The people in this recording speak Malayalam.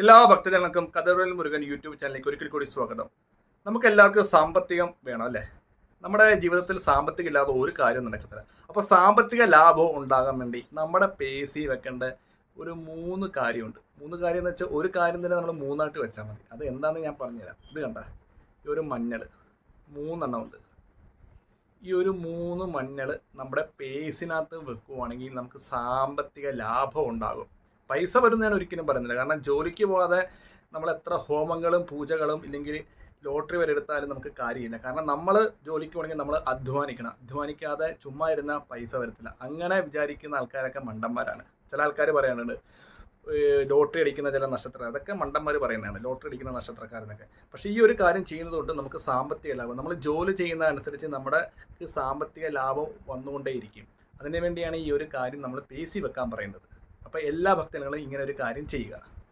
എല്ലാ ഭക്തജനങ്ങൾക്കും കഥകളിൽ മുരുകൻ യൂട്യൂബ് ചാനലിലേക്ക് ഒരിക്കൽ കൂടി സ്വാഗതം. നമുക്ക് എല്ലാവർക്കും സാമ്പത്തികം വേണം അല്ലേ? നമ്മുടെ ജീവിതത്തിൽ സാമ്പത്തികം ഇല്ലാതെ ഒരു കാര്യം നടക്കത്തില്ല. അപ്പോൾ സാമ്പത്തിക ലാഭം ഉണ്ടാകാൻ വേണ്ടി നമ്മുടെ പേഴ്സിൽ വെക്കേണ്ട ഒരു 3 കാര്യമുണ്ട്. 3 കാര്യം എന്ന് വെച്ചാൽ ഒരു കാര്യം തന്നെ നമ്മൾ 3ആയിട്ട് വെച്ചാൽ മതി. അത് എന്താണെന്ന് ഞാൻ പറഞ്ഞുതരാം. ഇത് കണ്ട, ഈ ഒരു മഞ്ഞൾ 3 എണ്ണം ഉണ്ട്. ഈ ഒരു 3 മഞ്ഞൾ നമ്മുടെ പേഴ്സിനകത്ത് വെക്കുവാണെങ്കിൽ നമുക്ക് സാമ്പത്തിക ലാഭം ഉണ്ടാകും. പൈസ വരും ഞാൻ ഒരിക്കലും പറയുന്നില്ല. കാരണം ജോലിക്ക് പോകാതെ നമ്മൾ എത്ര ഹോമങ്ങളും പൂജകളും ഇല്ലെങ്കിൽ ലോട്ടറി വരെ എടുത്താലും നമുക്ക് കാര്യമില്ല. കാരണം നമ്മൾ ജോലിക്ക് പോകണമെങ്കിൽ നമ്മൾ അധ്വാനിക്കണം. അധ്വാനിക്കാതെ ചുമ്മാ ഇരുന്ന പൈസ വരത്തില്ല. അങ്ങനെ വിചാരിക്കുന്ന ആൾക്കാരൊക്കെ മണ്ടന്മാരാണ്. ചില ആൾക്കാർ പറയാനുണ്ട് ലോട്ടറി അടിക്കുന്ന ചില നക്ഷത്രം, അതൊക്കെ മണ്ടന്മാർ പറയുന്നതാണ്, ലോട്ടറി അടിക്കുന്ന നക്ഷത്രക്കാരെന്നൊക്കെ. പക്ഷേ ഈ ഒരു കാര്യം ചെയ്യുന്നതുകൊണ്ട് നമുക്ക് സാമ്പത്തിക ലാഭം, നമ്മൾ ജോലി ചെയ്യുന്ന അനുസരിച്ച് നമ്മുടെ സാമ്പത്തിക ലാഭം വന്നുകൊണ്ടേയിരിക്കും. അതിനു വേണ്ടിയാണ് ഈ ഒരു കാര്യം നമ്മൾ പേശി വെക്കാൻ പറയുന്നത്. അപ്പോൾ എല്ലാ ഭക്തജനങ്ങളും ഇങ്ങനെ ഒരു കാര്യം ചെയ്യുക.